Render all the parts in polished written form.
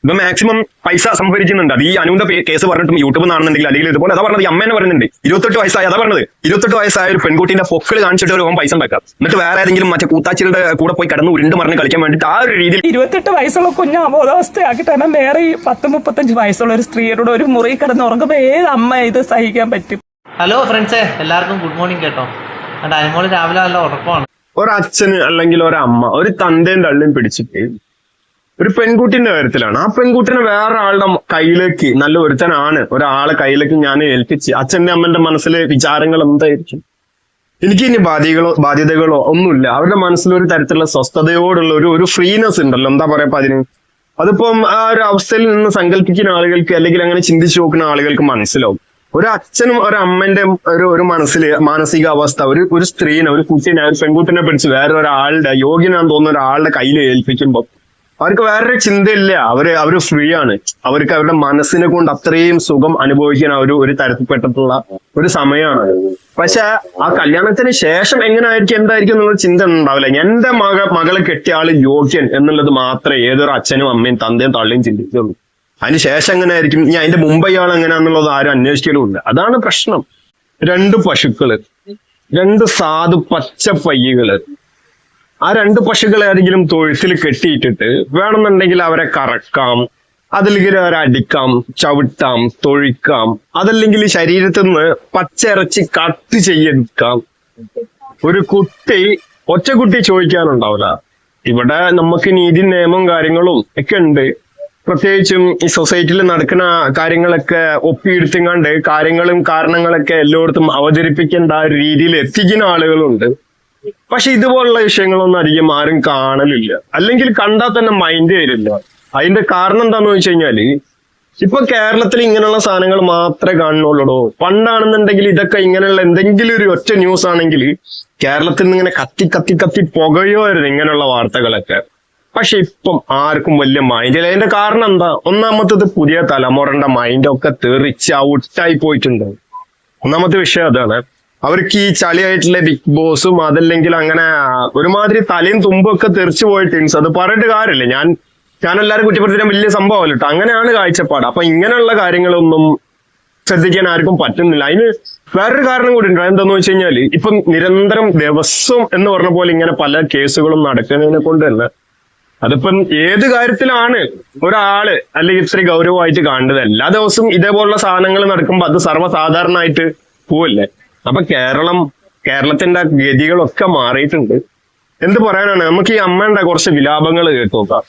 ഇപ്പൊ മാക്സിമം പൈസ സംഭരിക്കുന്നുണ്ട്. അത് ഈ അനുവിന്റെ കേസ് പറഞ്ഞിട്ടും യൂട്യൂബ് ആണെന്നുണ്ടെങ്കിൽ അല്ലെങ്കിൽ ഇതുപോലെ അതാ പറഞ്ഞത്, ഈ അമ്മേനെ പറയുന്നുണ്ട് 28 വയസ്സായ, അതാ പറഞ്ഞത് 28 വയസ്സായ ഒരു പെൺകുട്ടിന്റെ പൊക്കിൾ കാണിച്ചിട്ട് ഒരു പൈസ ഉണ്ടാക്കാം, എന്നിട്ട് വേറെ ഏതെങ്കിലും മറ്റേ കൂത്താച്ചിയുടെ കൂടെ പോയി കിടന്ന് ഉരുണ്ട് മറിഞ്ഞ് കളിക്കാൻ വേണ്ടിട്ട് ആ ഒരു രീതിയിൽ 28 വയസ്സുള്ള കുഞ്ഞ് അബോധാവസ്ഥയാക്കിയിട്ടാണ് വേറെ 30-35 വയസ്സുള്ള ഒരു സ്ത്രീയോട് ഒരു മുറി കിടന്ന് ഉറങ്ങുമ്പോൾ ഏത് അമ്മ ഇത് സഹിക്കാൻ പറ്റും? ഹലോ ഫ്രണ്ട്സേ, എല്ലാവർക്കും ഗുഡ് മോർണിംഗ് കേട്ടോ. എൻ്റെ അനുമോള് രാവിലെ നല്ല ഉറക്കമാണ്. ഒരച്ഛന് അല്ലെങ്കിൽ ഒരമ്മ ഒരു തന്തയും തള്ളിയും പിടിച്ചിട്ട് ഒരു പെൺകുട്ടിന്റെ കാര്യത്തിലാണ്. ആ പെൺകുട്ടിനെ വേറെ ആളുടെ കയ്യിലേക്ക്, നല്ല ഒരുത്തനാണ് ഒരാളെ കയ്യിലേക്ക് ഞാൻ ഏൽപ്പിച്ച്, അച്ഛന്റെ അമ്മന്റെ മനസ്സിലെ വിചാരങ്ങൾ എന്തായിരിക്കും? എനിക്ക് ഇനി ബാധ്യതകളോ ഒന്നുമില്ല. അവരുടെ മനസ്സിലൊരു തരത്തിലുള്ള സ്വസ്ഥതയോടുള്ള ഒരു ഫ്രീനെസ് ഉണ്ടല്ലോ, എന്താ പറയാ അതിപ്പം ആ ഒരു അവസ്ഥയിൽ നിന്ന് സങ്കല്പിക്കുന്ന ആളുകൾക്ക് അല്ലെങ്കിൽ അങ്ങനെ ചിന്തിച്ചു നോക്കുന്ന ആളുകൾക്ക് മനസ്സിലാവും. ഒരു അച്ഛനും ഒരു അമ്മന്റെ ഒരു മനസ്സില് മാനസികാവസ്ഥ ഒരു സ്ത്രീനെ, ഒരു കുട്ടീനെ, ഒരു പെൺകുട്ടിനെ പിടിച്ച് വേറെ ഒരാളുടെ യോഗ്യനാന്ന് തോന്നുന്ന ഒരാളുടെ കയ്യിൽ ഏൽപ്പിക്കുമ്പോൾ അവർക്ക് വേറൊരു ചിന്തയില്ല. അവര് ഫ്രീ ആണ്. അവർക്ക് അവരുടെ മനസ്സിനെ കൊണ്ട് അത്രയും സുഖം അനുഭവിക്കാൻ ഒരു തരത്തിൽപ്പെട്ടിട്ടുള്ള ഒരു സമയമാണ്. പക്ഷെ ആ കല്യാണത്തിന് ശേഷം എങ്ങനെയായിരിക്കും എന്തായിരിക്കും എന്നുള്ള ചിന്ത ഉണ്ടാവില്ല. എന്റെ മകളെ കെട്ടിയ ആള് യോഗ്യൻ എന്നുള്ളത് മാത്രമേ ഏതൊരു അച്ഛനും അമ്മയും തന്തയും തള്ളിയും ചിന്തിക്കുള്ളൂ. അതിന് ശേഷം എങ്ങനെ ആയിരിക്കും, ഇനി അതിന്റെ മുമ്പ് ഇയാൾ എങ്ങനെയാന്നുള്ളത് ആരും അന്വേഷിക്കലുമില്ല. അതാണ് പ്രശ്നം. 2 പശുക്കള്, 2 സാധു പച്ച പയ്യകള്, ആ 2 പശുക്കളെ ആരെങ്കിലും തൊഴുത്തിൽ കെട്ടിയിട്ടിട്ട് വേണമെന്നുണ്ടെങ്കിൽ അവരെ കറക്കാം, അതല്ലെങ്കിൽ അവരെ അടിക്കാം, ചവിട്ടാം, തൊഴിക്കാം, അതല്ലെങ്കിൽ ശരീരത്തിൽ നിന്ന് പച്ചിറച്ചി കട്ട് ചെയ്തെടുക്കാം. ഒരു ഒറ്റ കുട്ടി ചോദിക്കാനുണ്ടാവില്ല. ഇവിടെ നമുക്ക് നീതി നിയമവും കാര്യങ്ങളും ഒക്കെ ഉണ്ട്. പ്രത്യേകിച്ചും ഈ സൊസൈറ്റിയിൽ നടക്കുന്ന കാര്യങ്ങളൊക്കെ ഒപ്പിയെടുത്തുകൊണ്ട് കാര്യങ്ങളും കാരണങ്ങളൊക്കെ എല്ലായിടത്തും അവതരിപ്പിക്കേണ്ട ആ രീതിയിൽ എത്തിക്കുന്ന ആളുകളുണ്ട്. പക്ഷെ ഇതുപോലുള്ള വിഷയങ്ങളൊന്നും അധികം ആരും കാണലില്ല, അല്ലെങ്കിൽ കണ്ടാൽ തന്നെ മൈൻഡ് വരില്ല. അതിന്റെ കാരണം എന്താന്ന് വെച്ച് കഴിഞ്ഞാല് ഇപ്പൊ കേരളത്തിൽ ഇങ്ങനെയുള്ള സാധനങ്ങൾ മാത്രമേ കാണുന്നുള്ളൂ. പണ്ടാണെന്നുണ്ടെങ്കിൽ ഇതൊക്കെ ഇങ്ങനെയുള്ള എന്തെങ്കിലും ഒരു ഒറ്റ ന്യൂസ് ആണെങ്കിൽ കേരളത്തിൽ നിന്ന് ഇങ്ങനെ കത്തി പുകയുമായിരുന്നു ഇങ്ങനെയുള്ള വാർത്തകളൊക്കെ. പക്ഷെ ഇപ്പം ആർക്കും വലിയ മൈൻഡില്ല. അതിന്റെ കാരണം എന്താ? ഒന്നാമത്തത് പുതിയ തലമുറന്റെ മൈൻഡൊക്കെ തെറിച്ച് ഔട്ടായി പോയിട്ടുണ്ട്. ഒന്നാമത്തെ വിഷയം അതാണ്. അവർക്ക് ഈ ചളിയായിട്ടുള്ള ബിഗ് ബോസും അതല്ലെങ്കിൽ അങ്ങനെ ഒരുമാതിരി തലയും തുമ്പും ഒക്കെ തെറിച്ചു പോയിട്ട് അത് പറഞ്ഞിട്ട് കാര്യമില്ല. ഞാൻ എല്ലാവരും കുറ്റപ്പെടുത്തിയാൽ വലിയ സംഭവമല്ല കേട്ടോ. അങ്ങനെയാണ് കാഴ്ചപ്പാട്. അപ്പൊ ഇങ്ങനെയുള്ള കാര്യങ്ങളൊന്നും ശ്രദ്ധിക്കാൻ ആർക്കും പറ്റുന്നില്ല. അതിന് വേറൊരു കാരണം കൂടി ഉണ്ട്. എന്താന്ന് വെച്ച് കഴിഞ്ഞാല് ഇപ്പം നിരന്തരം ദിവസം എന്ന് പറഞ്ഞ പോലെ ഇങ്ങനെ പല കേസുകളും നടക്കുന്നതിനെ കൊണ്ട് തന്നെ അതിപ്പം ഏത് കാര്യത്തിലാണ് ഒരാള് അല്ലെങ്കിൽ ഇത്ര ഗൗരവമായിട്ട് കാണേണ്ടത്? എല്ലാ ദിവസവും ഇതേപോലുള്ള സാധനങ്ങൾ നടക്കുമ്പോൾ അത് സർവ്വസാധാരണമായിട്ട് പോവല്ലേ? അപ്പൊ കേരളത്തിന്റെ ഗതികളൊക്കെ മാറിയിട്ടുണ്ട്. എന്ത് പറയാനാണ്? നമുക്ക് ഈ അമ്മയുടെ കുറച്ച് വിലാപങ്ങൾ കേട്ടു നോക്കാം.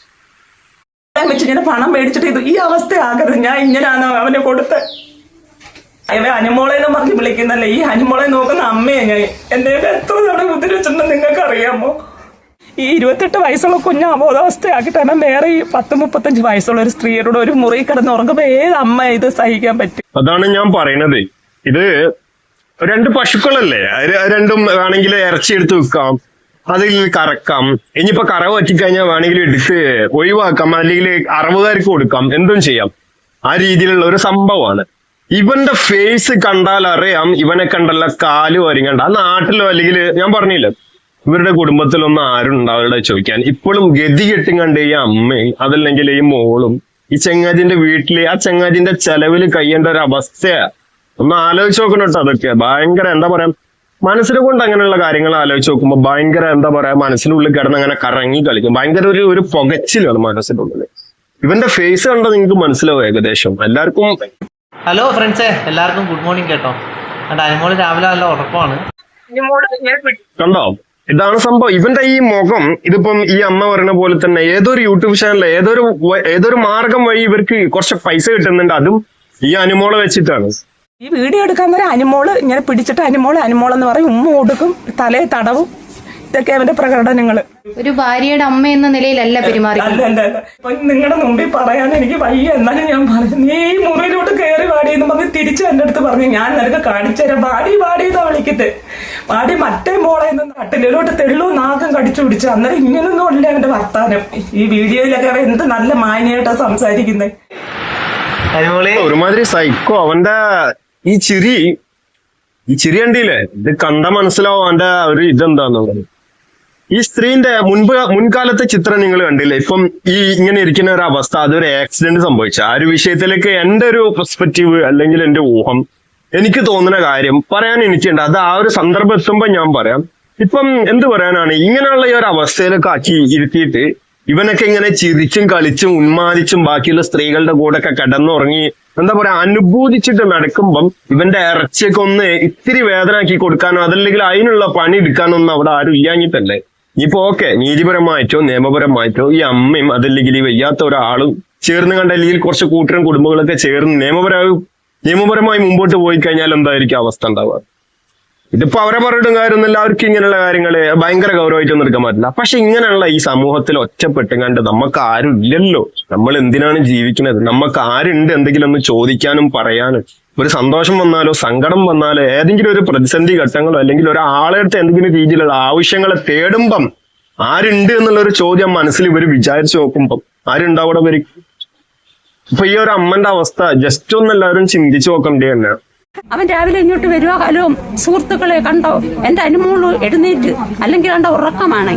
ഇങ്ങനെ പണം മേടിച്ചിട്ട് ഈ അവസ്ഥയാകരുത്. ഞാൻ ഇങ്ങനെയാണ് അവനെ കൊടുത്ത് അനുമോളെന്ന് പറഞ്ഞ് വിളിക്കുന്നല്ലേ. ഈ അനുമോളെ നോക്കുന്ന അമ്മയെ ഞാൻ എന്റെ എത്ര തവണ ഉപദ്രവിച്ചെന്ന് നിങ്ങൾക്ക് അറിയാമോ? ഈ 28 വയസ്സുള്ള കുഞ്ഞ് അബോധാവസ്ഥയാക്കിയിട്ടാണ് വേറെ 30-35 വയസ്സുള്ള ഒരു സ്ത്രീയോട് ഒരു മുറി കിടന്ന് ഉറങ്ങുമ്പോൾ ഏത് അമ്മ ഇത് സഹിക്കാൻ പറ്റും? അതാണ് ഞാൻ പറയുന്നത്. ഇത് 2 പശുക്കളല്ലേ, രണ്ടും വേണമെങ്കിൽ ഇറച്ചി എടുത്ത് വെക്കാം, അതിൽ കറക്കാം. ഇനിയിപ്പോ കറവ് പറ്റിക്കഴിഞ്ഞാൽ വേണമെങ്കിൽ എടുത്ത് ഒഴിവാക്കാം, അല്ലെങ്കിൽ അറവുകാർക്ക് കൊടുക്കാം, എന്തും ചെയ്യാം. ആ രീതിയിലുള്ള ഒരു സംഭവമാണ്. ഇവന്റെ ഫേസ് കണ്ടാൽ അറിയാം ഇവനെ കണ്ടല്ല കാല് വരികണ്ട. ആ നാട്ടിലോ അല്ലെങ്കിൽ ഞാൻ പറഞ്ഞില്ല ഇവരുടെ കുടുംബത്തിലൊന്നും ആരും ഉണ്ടാവില്ല ചോദിക്കാൻ. ഇപ്പോഴും ഗതി കെട്ടിങ്ങണ്ട് ഈ അമ്മയും അതല്ലെങ്കിൽ ഈ മോളും ഈ ചെങ്ങാതിന്റെ വീട്ടില് ആ ചെങ്ങാതിന്റെ ചെലവിൽ കഴിയേണ്ട ഒരു അവസ്ഥയാ. ഒന്ന് ആലോചിച്ച് നോക്കണം കേട്ടോ. അതൊക്കെ ഭയങ്കര എന്താ പറയാ, മനസ്സിനെ കൊണ്ട് അങ്ങനെയുള്ള കാര്യങ്ങൾ ആലോചിച്ച് നോക്കുമ്പോ ഭയങ്കര എന്താ പറയാ, മനസ്സിനുള്ളിൽ കിടന്ന് അങ്ങനെ കറങ്ങി കളിക്കും. ഭയങ്കര ഒരു പുകച്ചിലാണ് മനസ്സിനുള്ളിൽ. ഇവന്റെ ഫേസ് കണ്ടാൽ നിങ്ങൾക്ക് മനസ്സിലാവും ഏകദേശം എല്ലാവർക്കും. ഹലോ ഫ്രണ്ട്സേ, എല്ലാവർക്കും ഗുഡ് മോർണിംഗ് കേട്ടോ. എൻ്റെ അനുമോള് രാവിലെ നല്ല ഉറക്കമാണ്. കണ്ടോ, ഇതാണ് സംഭവം. ഇവന്റെ ഈ മുഖം ഇതിപ്പം ഈ അമ്മ പറയുന്ന പോലെ തന്നെ ഏതൊരു യൂട്യൂബ് ചാനലിൽ ഏതൊരു മാർഗം വഴി ഇവർക്ക് കുറച്ച് പൈസ കിട്ടുന്നുണ്ട്. അതും ഈ അനുമോളെ വെച്ചിട്ടാണ്. ഈ വീഡിയോ എടുക്കാൻ വരെ അനുമോള് ഇങ്ങനെ പിടിച്ചിട്ട് അനുമോളെന്ന് പറയും, ഉമ്മ കൊടുക്കും, തലയെ തടവും. ഇതൊക്കെ അവന്റെ പ്രകടനങ്ങള്. ഒരു ഭാര്യയുടെ അമ്മ എന്ന നിലയിലല്ല പെരുമാറി. നിങ്ങളുടെ മുമ്പിൽ പറയാൻ എനിക്ക് വയ്യ. എന്നാലും ഞാൻ പറഞ്ഞു, നീ മുറിയിലോട്ട് കയറി വാടി എന്ന് പറഞ്ഞ് തിരിച്ചു എന്റെ അടുത്ത് പറഞ്ഞു, ഞാൻ നിനക്ക് കാണിച്ചു തരാം. വാടിയെന്ന് വിളിക്കത്തെ വാടി മറ്റേ മോളെ കട്ടിലോട്ട് തെള്ളു നാഗം കടിച്ചു പിടിച്ചു. അന്നേരം ഇങ്ങനൊന്നും ഇല്ല അവന്റെ വർത്താനം. ഈ വീഡിയോയിലൊക്കെ അവൻ എന്ത് നല്ല മാന്യമായിട്ടാ സംസാരിക്കുന്നത്. ഒരുമാതിരി സൈക്കോ. അവന്റെ ഈ ചിരി കണ്ടില്ലേ? ഇത് കണ്ട മനസ്സിലാവും അവന്റെ ഒരു ഇതെന്താന്നുള്ളത്. ഈ സ്ത്രീന്റെ മുൻകാലത്തെ ചിത്രം നിങ്ങൾ കണ്ടില്ലേ? ഇപ്പം ഈ ഇങ്ങനെ ഇരിക്കുന്ന ഒരു അവസ്ഥ, അതൊരു ആക്സിഡന്റ് സംഭവിച്ച ആ ഒരു വിഷയത്തിലേക്ക് എന്റെ ഒരു പെർസ്പെക്റ്റീവ് അല്ലെങ്കിൽ എന്റെ ഊഹം, എനിക്ക് തോന്നുന്ന കാര്യം പറയാൻ എനിക്കുണ്ട്. അത് ആ ഒരു സന്ദർഭം എത്തുമ്പോ ഞാൻ പറയാം. ഇപ്പം എന്ത് പറയാനാണ്, ഇങ്ങനെയുള്ള ഈ ഒരു അവസ്ഥയിലൊക്കെ ആക്കി ഇരുത്തിയിട്ട് ഇവനൊക്കെ ഇങ്ങനെ ചിരിച്ചും കളിച്ചും ഉന്മാദിച്ചും ബാക്കിയുള്ള സ്ത്രീകളുടെ കൂടെ ഒക്കെ കിടന്നുറങ്ങി എന്താ പറയാ അനുഭൂതിച്ചിട്ട് നടക്കുമ്പം ഇവന്റെ ഇറച്ചിയൊക്കെ ഒന്ന് ഇത്തിരി വേദനാക്കി കൊടുക്കാനോ അതല്ലെങ്കിൽ അതിനുള്ള പണി എടുക്കാനോ ഒന്നും അവിടെ ആരും ഇല്ലാഞ്ഞിട്ടല്ലേ. ഇപ്പൊ ഓക്കെ, നീതിപരമായിട്ടോ നിയമപരമായിട്ടോ ഈ അമ്മയും അതല്ലെങ്കിൽ ഈ വയ്യാത്ത ഒരാളും ചേർന്ന് കണ്ട അല്ലെങ്കിൽ കുറച്ച് കൂട്ടരും കുടുംബങ്ങളൊക്കെ ചേർന്ന് നിയമപരമായി മുമ്പോട്ട് പോയി കഴിഞ്ഞാൽ എന്തായിരിക്കും അവസ്ഥ ഉണ്ടാവുക? ഇതിപ്പോ അവരെ പറഞ്ഞിട്ടും കാര്യമൊന്നും എല്ലാവർക്കും ഇങ്ങനെയുള്ള കാര്യങ്ങള് ഭയങ്കര ഗൗരവമായിട്ടൊന്നും എടുക്കാൻ പറ്റില്ല. പക്ഷെ ഇങ്ങനെയുള്ള ഈ സമൂഹത്തിൽ ഒറ്റപ്പെട്ടുകൊണ്ട് നമുക്ക് ആരും ഇല്ലല്ലോ, നമ്മൾ എന്തിനാണ് ജീവിക്കുന്നത്, നമുക്ക് ആരുണ്ട് എന്തെങ്കിലും ഒന്ന് ചോദിക്കാനും പറയാനും? ഒരു സന്തോഷം വന്നാലോ സങ്കടം വന്നാലോ ഏതെങ്കിലും ഒരു പ്രതിസന്ധി ഘട്ടങ്ങളോ അല്ലെങ്കിൽ ഒരാളെടുത്ത് എന്തെങ്കിലും രീതിയിലുള്ള ആവശ്യങ്ങളെ തേടുമ്പം ആരുണ്ട് എന്നുള്ള ഒരു ചോദ്യം മനസ്സിൽ ഇവർ വിചാരിച്ചു നോക്കുമ്പം ആരുണ്ടാവും അവിടെ വരും? ഇപ്പൊ ഈ ഒരു അമ്മന്റെ അവസ്ഥ ജസ്റ്റ് ഒന്ന് എല്ലാവരും ചിന്തിച്ചു നോക്കേണ്ടി തന്നെ. അവൻ രാവിലെ ഇങ്ങോട്ട് വരുവാ, ഹലോ സുഹൃത്തുക്കളെ കണ്ടോ എന്റെ അനുമോള് എഴുന്നേറ്റ്, അല്ലെങ്കിൽ കണ്ട ഉറക്കമാണ്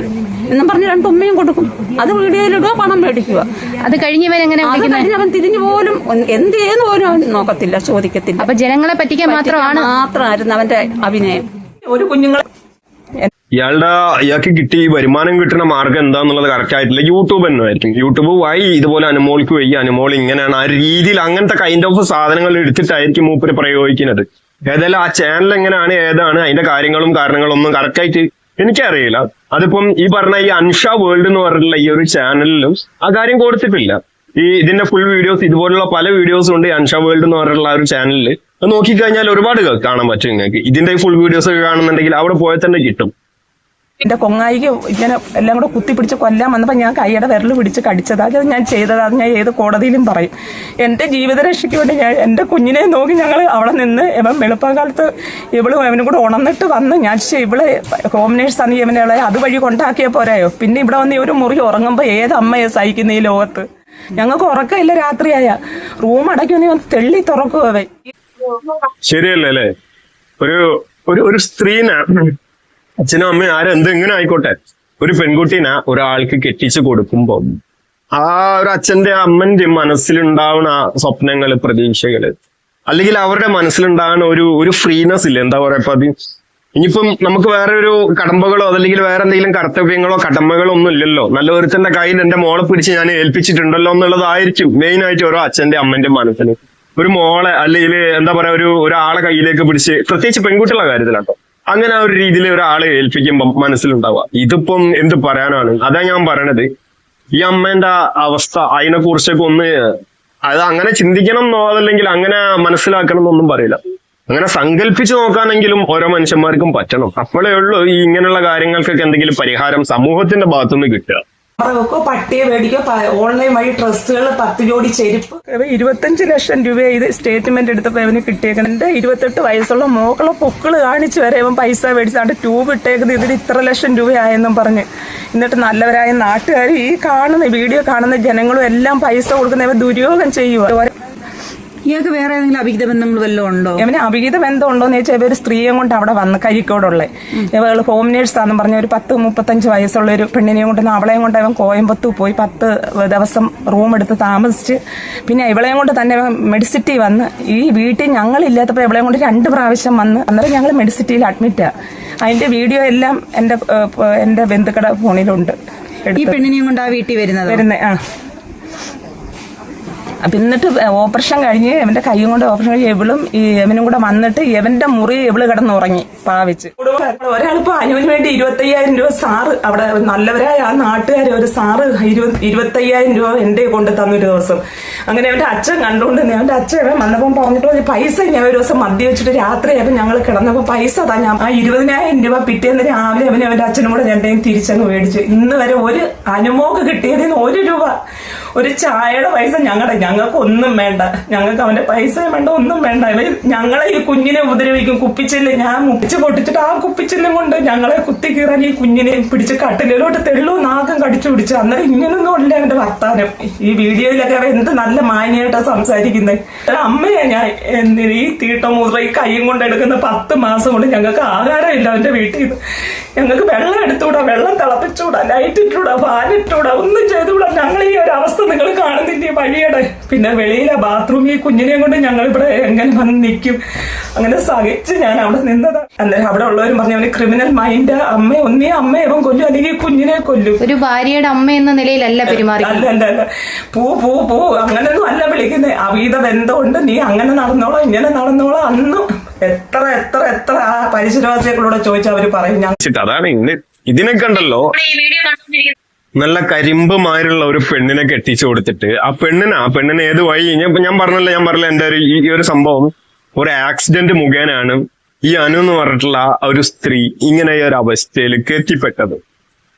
എന്നും പറഞ്ഞ് രണ്ട് ഉമ്മയും കൊടുക്കും. അത് വീഡിയോയിലിടുക, പണം മേടിക്കുക. അത് കഴിഞ്ഞവൻ എങ്ങനെ അത് കഴിഞ്ഞ് അവൻ തിരിഞ്ഞു പോലും എന്ത് പോലും അവൻ നോക്കത്തില്ല, ചോദിക്കത്തില്ല. അപ്പൊ ജനങ്ങളെ പറ്റിക്കാൻ മാത്രമായിരുന്നു അവന്റെ അഭിനയം. ഒരു കുഞ്ഞുങ്ങളെ ഇയാൾക്ക് കിട്ടി വരുമാനം കിട്ടുന്ന മാർഗം എന്താന്നുള്ളത് കറക്റ്റ് ആയിട്ടില്ല. യൂട്യൂബ് തന്നെ ആയിരിക്കും. യൂട്യൂബ് വഴി ഇതുപോലെ അനുമോൾക്ക് വയ്യ, അനുമോൾ ഇങ്ങനെയാണ് ആ രീതിയിൽ അങ്ങനത്തെ കൈൻഡ് ഓഫ് സാധനങ്ങൾ എടുത്തിട്ടായിരിക്കും മൂപ്പര് പ്രയോഗിക്കുന്നത്. ഏതായാലും ആ ചാനൽ എങ്ങനെയാണ് ഏതാണ് അതിന്റെ കാര്യങ്ങളും കാരണങ്ങളും ഒന്നും കറക്റ്റ് ആയിട്ട് എനിക്കറിയില്ല. അതിപ്പം ഈ പറഞ്ഞ ഈ അൻഷ വേൾഡ് എന്ന് പറഞ്ഞിട്ടുള്ള ഈ ഒരു ചാനലിലും ആ കാര്യം കൊടുത്തിട്ടില്ല. ഇതിന്റെ ഫുൾ വീഡിയോസ് ഇതുപോലുള്ള പല വീഡിയോസും ഉണ്ട് അൻഷ വേൾഡ് എന്ന് പറഞ്ഞിട്ടുള്ള ആ ഒരു ചാനലിൽ. അത് നോക്കിക്കഴിഞ്ഞാൽ ഒരുപാട് കാണാൻ പറ്റും നിങ്ങൾക്ക്. ഇതിന്റെ ഫുൾ വീഡിയോസ് ഒക്കെ കാണുന്നുണ്ടെങ്കിൽ അവിടെ പോയാൽ തന്നെ കിട്ടും. എന്റെ കൊങ്ങായിക്ക് ഇങ്ങനെ എല്ലാം കൂടെ കുത്തിപ്പിടിച്ച് കൊല്ലാൻ വന്നപ്പോ ഞാൻ കൈയുടെ വിരൽ പിടിച്ച് കടിച്ചതാ. അത് ഞാൻ ചെയ്തതാ. അത് ഞാൻ ഏത് കോടതിയിലും പറയും. എന്റെ ജീവിത രക്ഷയ്ക്ക് വേണ്ടി ഞാൻ എന്റെ കുഞ്ഞിനെ നോക്കി ഞങ്ങൾ അവിടെ നിന്ന് ഇവൻ വെളുപ്പകാലത്ത് ഇവളും അവനും കൂടെ ഉണർന്നിട്ട് വന്ന് ഞാൻ ഇവള് ഹോം നേഴ്സാണ് ഇവനെ അതുവഴി കൊണ്ടാക്കിയ പോരായോ. പിന്നെ ഇവിടെ വന്ന് ഒരു മുറി ഉറങ്ങുമ്പോ ഏത് അമ്മയെ സഹിക്കുന്ന ഈ ലോകത്ത്? ഞങ്ങൾക്ക് ഉറക്കമില്ല. രാത്രിയായ റൂം അടയ്ക്കുന്ന വന്ന് തെള്ളി തുറക്കുവേ. ശരിയല്ലേ അല്ലേ? ഒരു സ്ത്രീനെ അച്ഛനും അമ്മയും എന്തെങ്കിലും ആയിക്കോട്ടെ, ഒരു പെൺകുട്ടീനെ ഒരാൾക്ക് കെട്ടിച്ചു കൊടുക്കുമ്പോ ആ ഒരു അച്ഛന്റെ അമ്മന്റെ മനസ്സിലുണ്ടാവുന്ന സ്വപ്നങ്ങള്, പ്രതീക്ഷകള്, അല്ലെങ്കിൽ അവരുടെ മനസ്സിലുണ്ടാകുന്ന ഒരു ഫ്രീനെസ് ഇല്ല. എന്താ പറയാ, ഇപ്പൊ അത് ഇനിയിപ്പം നമുക്ക് വേറെ ഒരു കടമ്പകളോ അതല്ലെങ്കിൽ വേറെ എന്തെങ്കിലും കർത്തവ്യങ്ങളോ കടമകളോ ഒന്നും ഇല്ലല്ലോ. നല്ല ഒരുത്തന്റെ കയ്യിൽ എന്റെ മോളെ പിടിച്ച് ഞാൻ ഏൽപ്പിച്ചിട്ടുണ്ടല്ലോ എന്നുള്ളതായിരിക്കും മെയിൻ ആയിട്ട് ഓരോ അച്ഛന്റെ അമ്മന്റെ മനസ്സിന്. ഒരു മോളെ അല്ലെങ്കിൽ എന്താ പറയാ ഒരാളെ കയ്യിലേക്ക് പിടിച്ച്, പ്രത്യേകിച്ച് പെൺകുട്ടികളുടെ കാര്യത്തിലാട്ടോ, അങ്ങനെ ഒരു രീതിയിൽ ഒരാളെ ഏൽപ്പിക്കുമ്പം മനസ്സിലുണ്ടാവുക. ഇതിപ്പം എന്ത് പറയാനാണ്? അതാ ഞാൻ പറയണത്. ഈ അമ്മേന്റെ അവസ്ഥ അതിനെ കുറിച്ചൊക്കെ ഒന്ന് അത് അങ്ങനെ ചിന്തിക്കണം എന്നോ അതല്ലെങ്കിൽ അങ്ങനെ മനസ്സിലാക്കണം എന്നൊന്നും പറയില്ല. അങ്ങനെ സങ്കല്പിച്ചു നോക്കാനെങ്കിലും ഓരോ മനുഷ്യന്മാർക്കും പറ്റണം. അപ്പോഴേ ഉള്ളൂ ഈ ഇങ്ങനെയുള്ള കാര്യങ്ങൾക്കൊക്കെ എന്തെങ്കിലും പരിഹാരം സമൂഹത്തിന്റെ ഭാഗത്തുനിന്ന് കിട്ടുക. വെക്കോ, പട്ടിയെ മേടിക്കോ, ഓൺലൈൻ വഴി ഡ്രസ്സുകൾ, 10 ജോഡി ചെരുപ്പ്. 25 ലക്ഷം രൂപ ഇത് സ്റ്റേറ്റ്മെന്റ് എടുത്തപ്പോ ഇവന് കിട്ടിയേക്കുന്നത്. എന്റെ 28 വയസ്സുള്ള മോക്കളെ പൊക്കിള് കാണിച്ചു വരെ ഇവൻ പൈസ മേടിച്ചാണ്ട് ട്യൂബ് ഇട്ടേക്കുന്നത് ഇതിൽ ഇത്ര ലക്ഷം രൂപയായെന്നും പറഞ്ഞ്. എന്നിട്ട് നല്ലവരായ നാട്ടുകാർ ഈ കാണുന്ന വീഡിയോ കാണുന്ന ജനങ്ങളും എല്ലാം പൈസ കൊടുക്കുന്ന ഇവൻ ദുര്യോഗം ചെയ്യുക. ഇയാൾക്ക് വേറെ ഏതെങ്കിലും അഭിഹിത ബന്ധങ്ങൾ വല്ലതും ഉണ്ടോ? ഇവന് അഭിഹിത ബന്ധം ഉണ്ടോന്ന് ചോദിച്ചാൽ ഇവർ സ്ത്രീയെ കൊണ്ട് അവിടെ വന്ന് കരിക്കോടുള്ള ഇവൾ ഹോം നേഴ്സാന്ന് പറഞ്ഞ ഒരു 35 വയസ്സുള്ള ഒരു പെണ്ണിനെയും കൊണ്ട് അവളെയും കൊണ്ട് അവൻ കോയമ്പത്തൂർ പോയി 10 ദിവസം റൂം എടുത്ത് താമസിച്ച് പിന്നെ ഇവളെയും കൊണ്ട് തന്നെ മെഡിസിറ്റി വന്ന് ഈ വീട്ടിൽ ഞങ്ങളില്ലാത്തപ്പോൾ ഇവളെയും കൊണ്ട് 2 പ്രാവശ്യം വന്ന് അന്നേരം ഞങ്ങൾ മെഡിസിറ്റിയിൽ അഡ്മിറ്റാ. അതിന്റെ വീഡിയോ എല്ലാം എന്റെ ബന്ധുക്കളുടെ ഫോണിലുണ്ട്. ഈ പെണ്ണിനെയും കൊണ്ട് ആ വീട്ടിൽ വരുന്നത് അപ്പൊ എന്നിട്ട് ഓപ്പറേഷൻ കഴിഞ്ഞ് ഇവന്റെ കൈയും കൊണ്ട് ഓപ്പറേഷൻ കഴിഞ്ഞ് ഇവളും ഇവനും കൂടെ വന്നിട്ട് ഇവന്റെ മുറി ഇവള് കിടന്നുറങ്ങി പാവിച്ച്. ഒരാളിപ്പോ അനുവിന് വേണ്ടി 25,000 രൂപ സാറ് അവിടെ നല്ലവരായ ആ നാട്ടുകാരെ ഒരു സാറ് 25,000 രൂപ എന്റെ കൊണ്ട് തന്നൊരു ദിവസം. അങ്ങനെ അവന്റെ അച്ഛൻ കണ്ടുകൊണ്ട് അവന്റെ അച്ഛൻ വന്നപ്പം പറഞ്ഞിട്ട് പൈസ ഞാൻ ഒരു ദിവസം മദ്യം വെച്ചിട്ട് രാത്രിയായപ്പോ ഞങ്ങൾ കിടന്നപ്പോ പൈസ ഞാൻ ആ 20,000 രൂപ പിറ്റേന്ന് രാവിലെ അവന്റെ അച്ഛനും കൂടെ രണ്ടേയും തിരിച്ചങ്ങ് മേടിച്ചു. ഇന്ന് വരെ ഒരു അനുമോക്ക് കിട്ടിയതിന് 1 രൂപ ഒരു ചായയുടെ പൈസ ഞങ്ങൾക്ക് ഒന്നും വേണ്ട, ഞങ്ങൾക്ക് അവന്റെ പൈസയും വേണ്ട, ഒന്നും വേണ്ട. ഇവർ ഞങ്ങളെ ഈ കുഞ്ഞിനെ ഉപദ്രവിക്കും. കുപ്പിച്ചില്ല് ഞാൻ മുപ്പിച്ച് പൊട്ടിച്ചിട്ട് ആ കുപ്പിച്ചില്ലും കൊണ്ട് ഞങ്ങളെ കുത്തി കീറാൻ ഈ കുഞ്ഞിനെ പിടിച്ച് കട്ടിലോട്ട് തെള്ളു നാക്കം കടിച്ചു പിടിച്ചു. അന്നേരം ഇങ്ങനൊന്നും ഇല്ല എന്റെ വർത്താനം. ഈ വീഡിയോയിലൊക്കെ അവ എന്ത് നല്ല മാന്യമായിട്ടാണ് സംസാരിക്കുന്നത്. അമ്മയെ ഞാൻ ഈ തീട്ടമുദ്ര ഈ കൈയും കൊണ്ട് എടുക്കുന്ന 10 മാസം കൊണ്ട് ഞങ്ങൾക്ക് ആഹാരമില്ല അവന്റെ വീട്ടിൽ നിന്ന്. ഞങ്ങൾക്ക് വെള്ളം എടുത്തുകൂടാ, വെള്ളം തിളപ്പിച്ചുകൂടാ, ലൈറ്റ് ഇട്ടൂടാ, ഫാനിട്ടൂടാ, ഒന്നും ചെയ്തുകൂടാ. ഞങ്ങൾ ഈ ഒരു അവസ്ഥ നിങ്ങൾ കാണുന്നില്ല ഈ വഴിയുടെ. പിന്നെ വെളിയിലെ ബാത്റൂം ഈ കുഞ്ഞിനെയും കൊണ്ട് ഞങ്ങൾ ഇവിടെ എങ്ങനെ വന്ന് നിൽക്കും? അങ്ങനെ സഹിച്ച് ഞാൻ അവിടെ നിന്നതാ. അന്നേരം അവിടെ ഉള്ളവരും പറഞ്ഞു അവന് ക്രിമിനൽ മൈൻഡ്, അമ്മ ഒന്നേ അമ്മ ഇവൻ കൊല്ലും അല്ലെങ്കിൽ കുഞ്ഞിനെ കൊല്ലും. ഒരു ഭാര്യയുടെ അമ്മ എന്ന നിലയിലല്ല പെരുമാറി. അല്ല പൂ പൂ പൂ അങ്ങനൊന്നും അല്ല വിളിക്കുന്നത്. അവീത ബന്ധമുണ്ട്, നീ അങ്ങനെ നടന്നോളാം ഇങ്ങനെ നടന്നോളാം. അന്നും എത്ര എത്ര എത്ര ആ പരിസരവാസികളോട് ചോദിച്ചാൽ അവര് പറയും. അതാണ് ഇതിനൊക്കെ ഉണ്ടല്ലോ നല്ല കരിമ്പുമാരുള്ള ഒരു പെണ്ണിനെ കെട്ടിച്ചു കൊടുത്തിട്ട് ആ പെണ്ണിനെ ഏത് വഴി ഞാൻ പറഞ്ഞല്ലോ എന്റെ ഈ ഒരു സംഭവം ഒരു ആക്സിഡന്റ് മുഖേനയാണ് ഈ അനു എന്ന് പറഞ്ഞിട്ടുള്ള ആ ഒരു സ്ത്രീ ഇങ്ങനെ ഒരു അവസ്ഥയിലേക്ക് എത്തിപ്പെട്ടത്.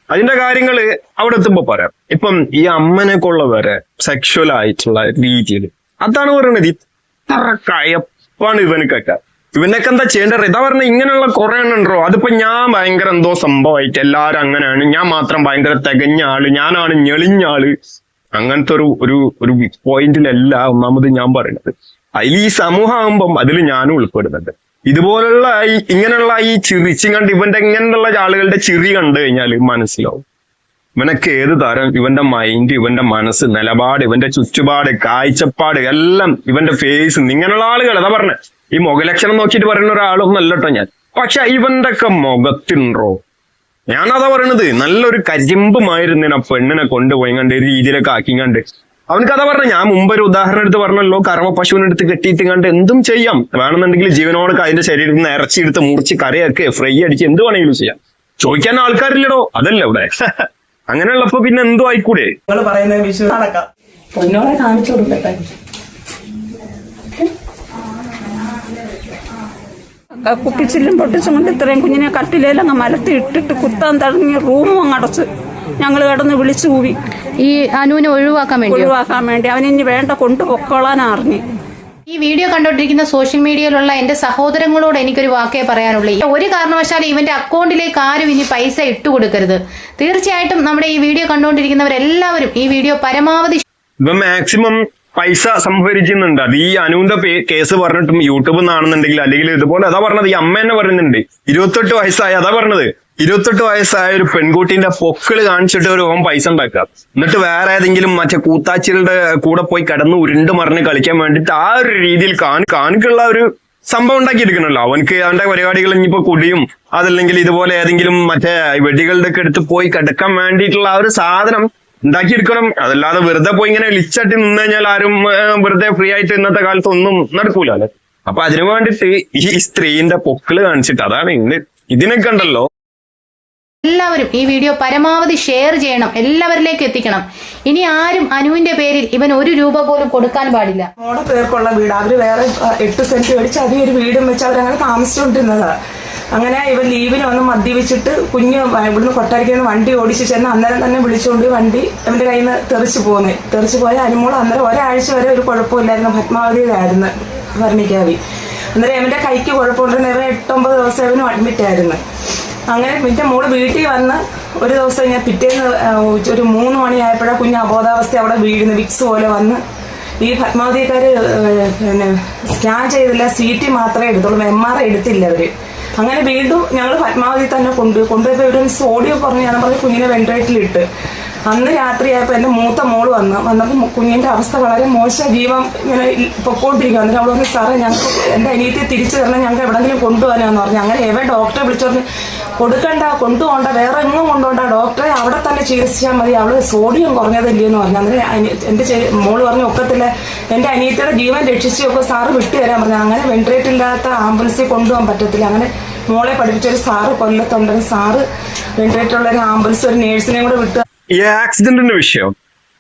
അതിന്റെ കാര്യങ്ങള് അവിടെ എത്തുമ്പോ പറയാം. ഇപ്പം ഈ അമ്മനെ കൊള്ളവരെ സെക്ഷൽ ആയിട്ടുള്ള രീതിയിൽ അതാണ് പറയുന്നത്. ഇത്ര കയപ്പാണ് ഇവനക്കൊക്കെ. ഇവനൊക്കെ എന്താ ചെയ്യേണ്ടത്? ഇതാ പറഞ്ഞ ഇങ്ങനെയുള്ള കുറെ എണ്ണുണ്ടോ. അതിപ്പോ ഞാൻ ഭയങ്കര എന്തോ സംഭവമായിട്ട് എല്ലാരും അങ്ങനെയാണ്, ഞാൻ മാത്രം ഭയങ്കര തികഞ്ഞ ആള്, ഞാനാണ് ഞെളിഞ്ഞ ആള്, അങ്ങനത്തെ ഒരു പോയിന്റിലല്ല ഒന്നാമത് ഞാൻ പറയുന്നത്. അതിൽ ഈ സമൂഹം ആകുമ്പം അതിൽ ഞാനും ഉൾപ്പെടുന്നുണ്ട്. ഇതുപോലുള്ള ഇങ്ങനെയുള്ള ഈ ചിരിച്ചും കണ്ട് ഇവന്റെ ഇങ്ങനെയുള്ള ആളുകളുടെ ചിരി കണ്ടു കഴിഞ്ഞാൽ മനസ്സിലാവും ഇവനൊക്കെ ഏത് തരം, ഇവന്റെ മൈൻഡ്, ഇവന്റെ മനസ്സ്, നിലപാട്, ഇവന്റെ ചുറ്റുപാട്, കാഴ്ചപ്പാട് എല്ലാം, ഇവന്റെ ഫേസ്, ഇങ്ങനെയുള്ള ആളുകൾ അതാ പറഞ്ഞ ഈ മുഖലക്ഷണം നോക്കിയിട്ട് പറയുന്ന ഒരാളൊന്നും അല്ലട്ടോ ഞാൻ. പക്ഷെ ഇവന്റെ ഒക്കെ മുഖത്തിനുണ്ടോ? ഞാനതാ പറയണത്. നല്ലൊരു കരിമ്പുമായിരുന്നു ആ പെണ്ണിനെ കൊണ്ടുപോയി കണ്ട് ഒരു രീതിയിലൊക്കെ ആക്കി കണ്ട് അവനക്ക് അതാ പറഞ്ഞ. ഞാൻ മുമ്പ് ഒരു ഉദാഹരണം എടുത്ത് പറഞ്ഞല്ലോ, കറവ പശുവിനെടുത്ത് കെട്ടിയിട്ട് കണ്ട് എന്തും ചെയ്യാം. വേണമെന്നുണ്ടെങ്കിൽ ജീവനോടൊക്കെ അതിന്റെ ശരീരത്തിൽ നിന്ന് ഇറച്ചിയെടുത്ത് മുറിച്ച് കറിയൊക്കെ ഫ്രൈ അടിച്ച് എന്ത് വേണമെങ്കിലും ചെയ്യാം. ചോദിക്കാൻ ആൾക്കാരില്ലടോ, അതല്ല ഇവിടെ. അങ്ങനെയുള്ളപ്പോ പിന്നെ എന്തോ ആയിക്കൂടെ? നിങ്ങൾ പറയുന്നത് വിശ്വാസം നടക്കാം. പൊന്നോളെ കാണിച്ചു കൊടുക്കട്ടെ. കുപ്പിച്ചില്ലും പൊട്ടിച്ചും കൊണ്ട് ഇത്രയും കുഞ്ഞിനെ കട്ടിലേലങ്ങ് മലത്തി ഇട്ടിട്ട് കുത്താൻ തുടങ്ങി റൂമും അങ്ങ് അടച്ച് ഞങ്ങൾ കിടന്ന് വിളിച്ചു കൂവി. ഈ അനുവിനെ ഒഴിവാക്കാൻ വേണ്ടി അവനിനി വേണ്ട കൊണ്ടുപൊക്കോളാനാ അറിഞ്ഞു. ഈ വീഡിയോ കണ്ടോണ്ടിരിക്കുന്ന സോഷ്യൽ മീഡിയയിലുള്ള എന്റെ സഹോദരങ്ങളോട് എനിക്കൊരു വാക്കേ പറയാനുള്ളൂ. ഒരു കാരണവശാലും ഇവന്റെ അക്കൗണ്ടിലേക്ക് ആരും ഇനി പൈസ ഇട്ടു കൊടുക്കരുത്. തീർച്ചയായിട്ടും നമ്മുടെ ഈ വീഡിയോ കണ്ടുകൊണ്ടിരിക്കുന്നവരെല്ലാവരും ഈ വീഡിയോ പരമാവധി മാക്സിമം പൈസ സംഭരിക്കുന്നുണ്ട്. അത് ഈ അനുവിന്റെ കേസ് പറഞ്ഞിട്ടും യൂട്യൂബിൽ നിന്നാണെന്നുണ്ടെങ്കിൽ അല്ലെങ്കിൽ ഇതുപോലെ അതാ പറഞ്ഞത്. ഈ അമ്മ തന്നെ പറയുന്നുണ്ട് 28 വയസ്സായ, അതാ പറഞ്ഞത് 28 വയസ്സായ ഒരു പെൺകുട്ടിന്റെ പൊക്കിള് കാണിച്ചിട്ട് ഒരു പൈസ ഉണ്ടാക്കുക. എന്നിട്ട് വേറെ ഏതെങ്കിലും മറ്റേ കൂത്താച്ചികളുടെ കൂടെ പോയി കിടന്ന് ഉരുണ്ട് മറിഞ്ഞ് കളിക്കാൻ വേണ്ടിയിട്ട് ആ ഒരു രീതിയിൽ കാണിക്കുള്ള ഒരു സംഭവം ഉണ്ടാക്കിയെടുക്കണല്ലോ. അവനക്ക് അവന്റെ പരിപാടികൾ ഇനിയിപ്പോ കുടിയും അതല്ലെങ്കിൽ ഇതുപോലെ ഏതെങ്കിലും മറ്റേ വെടികളുടെ ഒക്കെ എടുത്ത് പോയി കിടക്കാൻ വേണ്ടിയിട്ടുള്ള ആ ഒരു സാധനം ഉണ്ടാക്കിയെടുക്കണം. അതല്ലാതെ വെറുതെ പോയി ഇങ്ങനെ ലിച്ചട്ടി നിന്ന് കഴിഞ്ഞാൽ ആരും വെറുതെ ഫ്രീ ആയിട്ട് ഇന്നത്തെ കാലത്ത് ഒന്നും നടക്കൂലല്ലേ. അപ്പൊ അതിനു വേണ്ടിട്ട് ഈ സ്ത്രീന്റെ പൊക്കിള് കാണിച്ചിട്ട് അതാണ് ഇതിനൊക്കെ ഉണ്ടല്ലോ. എല്ലാവരും ഈ വീഡിയോ പരമാവധി ഷെയർ ചെയ്യണം, എല്ലാവരിലേക്ക് എത്തിക്കണം. ഇനി ആരും അനുവിന്റെ പേരിൽ ഇവൻ 1 രൂപ പോലും കൊടുക്കാൻ പാടില്ല. മോടെ പേർക്കുള്ള വീട് അവര് വേറെ 8 സെന്റ് മേടിച്ച് അതിൽ ഒരു വീടും വെച്ച് അവരങ്ങനെ താമസിച്ചുകൊണ്ടിരുന്നതാണ്. അങ്ങനെ ഇവർ ലീവിന് വന്ന് മദ്യപിച്ചിട്ട് കുഞ്ഞ് ഇവിടുന്ന് കൊട്ടാരിക്കുന്ന വണ്ടി ഓടിച്ച് ചെന്ന് അന്നേരം തന്നെ വിളിച്ചുകൊണ്ട് വണ്ടി അവന്റെ കയ്യിൽ നിന്ന് തെറിച്ചു പോയ അനുമോൾ അന്നേരം ഒരാഴ്ച വരെ ഒരു കുഴപ്പമില്ലായിരുന്നു. പത്മാവതിയിലായിരുന്നു ഭരണിക്കാവി. അന്നേരം അവന്റെ കൈക്ക് കുഴപ്പമുണ്ടെന്ന് ഇവൻ 8-9 ദിവസം അവനും അഡ്മിറ്റ് ആയിരുന്നു. അങ്ങനെ പിന്നെ മോള് വീട്ടിൽ വന്ന് ഒരു ദിവസം ഞാൻ പിറ്റേന്ന് ഒരു 3 മണിയായപ്പോഴാണ് കുഞ്ഞ് അബോധാവസ്ഥ അവിടെ വീഴുന്നു. വിക്സ് പോലെ വന്ന് ഈ പത്മാവതിക്കാര് പിന്നെ സ്കാൻ ചെയ്തില്ല, CT മാത്രമേ എടുത്തുള്ളൂ, MRI എടുത്തില്ല അവര്. അങ്ങനെ വീണ്ടും ഞങ്ങൾ പത്മാവതി തന്നെ കൊണ്ടുപോയപ്പോൾ ഇവരൊന്ന് സോഡിയം കുറഞ്ഞ് ഞാൻ പറഞ്ഞ് കുഞ്ഞിനെ വെന്റിലേറ്ററിലിട്ട്. അന്ന് രാത്രിയായപ്പോൾ എൻ്റെ മൂത്ത മോള് വന്നപ്പോൾ കുഞ്ഞിൻ്റെ അവസ്ഥ വളരെ മോശം, ജീവൻ ഇങ്ങനെ പൊക്കോണ്ടിരിക്കുക. എന്നിട്ട് അവൾ പറഞ്ഞു, സാറേ ഞങ്ങൾക്ക് എൻ്റെ അനിയത്തിയെ തിരിച്ചു തരണം, ഞങ്ങൾക്ക് എവിടെങ്കിലും കൊണ്ടുപോകാനാന്ന് പറഞ്ഞു. അങ്ങനെ ഡോക്ടറെ വിളിച്ചു പറഞ്ഞ് കൊടുക്കണ്ട, കൊണ്ടുപോകണ്ട, വേറെ എങ്ങും കൊണ്ടുപോകണ്ട, ഡോക്ടറെ അവിടെ തന്നെ ചികിത്സിച്ചാൽ മതി, അവള് സോഡിയം കുറഞ്ഞതില്ലെന്ന് പറഞ്ഞു. അന്നേരം എൻ്റെ മോള് പറഞ്ഞു ഒക്കത്തില്ല, എൻ്റെ അനിയത്തിയുടെ ജീവൻ രക്ഷിച്ചൊക്കെ സാറ് വിട്ടുതരാൻ പറഞ്ഞു. അങ്ങനെ വെന്റിലേറ്റർ ഇല്ലാത്ത ആംബുലൻസിൽ കൊണ്ടുപോകാൻ പറ്റത്തില്ല. അങ്ങനെ മോളെ പഠിപ്പിച്ചൊരു സാറ് കൊല്ലത്തുണ്ടെങ്കിൽ സാറ് വെന്റിലേറ്ററുള്ള ഒരു ആംബുലൻസ് ഒരു നേഴ്സിനെയും കൂടെ വിട്ടു. ഈ ആക്സിഡന്റിന്റെ വിഷയം,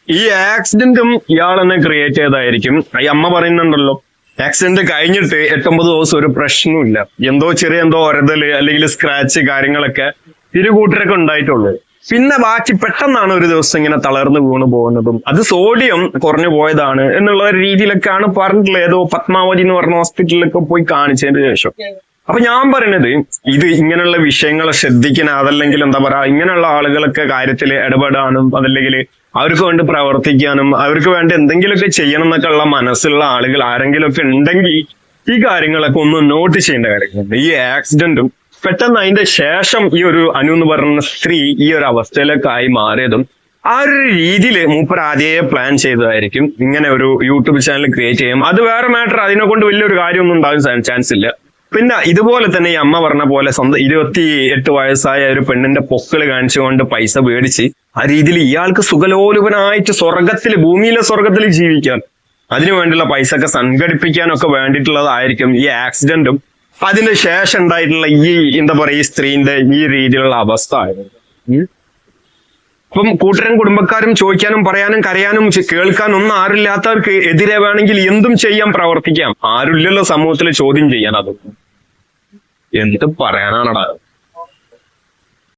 ഈ ആക്സിഡന്റും ഇയാൾ തന്നെ ക്രിയേറ്റ് ചെയ്തായിരിക്കും. ഈ അമ്മ പറയുന്നുണ്ടല്ലോ ആക്സിഡന്റ് കഴിഞ്ഞിട്ട് 8-9 ദിവസം ഒരു പ്രശ്നമില്ല, എന്തോ ഒരതല് അല്ലെങ്കിൽ സ്ക്രാച്ച് കാര്യങ്ങളൊക്കെ കൂട്ടരൊക്കെ ഉണ്ടായിട്ടുള്ളൂ. പിന്നെ ബാക്കി പെട്ടെന്നാണ് ഒരു ദിവസം ഇങ്ങനെ തളർന്നു വീണു പോകുന്നതും അത് സോഡിയം കുറഞ്ഞു പോയതാണ് എന്നുള്ള ഒരു രീതിയിലൊക്കെയാണ് പറഞ്ഞിട്ടുള്ളത്. ഏതോ പത്മാവതി എന്ന് പറഞ്ഞ ഹോസ്പിറ്റലിലൊക്കെ പോയി കാണിച്ചതിന് ശേഷം. അപ്പൊ ഞാൻ പറയണത് ഇത് ഇങ്ങനെയുള്ള വിഷയങ്ങൾ ശ്രദ്ധിക്കണം, അതല്ലെങ്കിൽ എന്താ പറയാ ഇങ്ങനെയുള്ള ആളുകളൊക്കെ കാര്യത്തിൽ ഇടപെടാനും അതല്ലെങ്കിൽ അവർക്ക് വേണ്ടി പ്രവർത്തിക്കാനും അവർക്ക് വേണ്ടി എന്തെങ്കിലുമൊക്കെ ചെയ്യണം എന്നൊക്കെ ഉള്ള മനസ്സുള്ള ആളുകൾ ആരെങ്കിലും ഒക്കെ ഉണ്ടെങ്കിൽ ഈ കാര്യങ്ങളൊക്കെ ഒന്ന് നോട്ട് ചെയ്യേണ്ട കാര്യങ്ങളുണ്ട്. ഈ ആക്സിഡന്റും പെട്ടെന്ന് അതിന്റെ ശേഷം ഈ ഒരു അനു എന്ന് പറയുന്ന സ്ത്രീ ഈ ഒരു അവസ്ഥയിലേക്കായി മാറിയതും ആ ഒരു രീതിയിൽ മൂപ്പർ ആദ്യമേ പ്ലാൻ ചെയ്തതായിരിക്കും. ഇങ്ങനെ ഒരു യൂട്യൂബ് ചാനൽ ക്രിയേറ്റ് ചെയ്യും, അത് വേറെ മാറ്റർ, അതിനെ കൊണ്ട് വലിയൊരു കാര്യമൊന്നും ഉണ്ടാകാൻ ചാൻസ് ഇല്ല. പിന്നെ ഇതുപോലെ തന്നെ ഈ അമ്മ പറഞ്ഞ പോലെ സ്വന്തം 28 വയസ്സായ ഒരു പെണ്ണിന്റെ പൊക്കിള് കാണിച്ചുകൊണ്ട് പൈസ മേടിച്ച് ആ രീതിയിൽ ഇയാൾക്ക് സുഖലോലുപനായിട്ട് ഭൂമിയിലെ സ്വർഗത്തിൽ ജീവിക്കാൻ അതിനു വേണ്ടിയുള്ള പൈസ ഒക്കെ സംഘടിപ്പിക്കാനൊക്കെ വേണ്ടിയിട്ടുള്ളതായിരിക്കും ഈ ആക്സിഡന്റും അതിന് ശേഷം ഉണ്ടായിട്ടുള്ള ഈ എന്താ പറയാ ഈ സ്ത്രീന്റെ ഈ രീതിയിലുള്ള അവസ്ഥ ആയിരുന്നു. ഇപ്പം കൂട്ടരും കുടുംബക്കാരും ചോദിക്കാനും പറയാനും കരയാനും കേൾക്കാനും ഒന്നും ആരില്ലാത്തവർക്ക് എതിരെ വേണമെങ്കിൽ എന്തും ചെയ്യാൻ പ്രവർത്തിക്കാം. ആരുമില്ലല്ലോ സമൂഹത്തിൽ ചോദ്യം ചെയ്യാൻ. അതൊന്നും എന്ത് പറയാനാണടാ.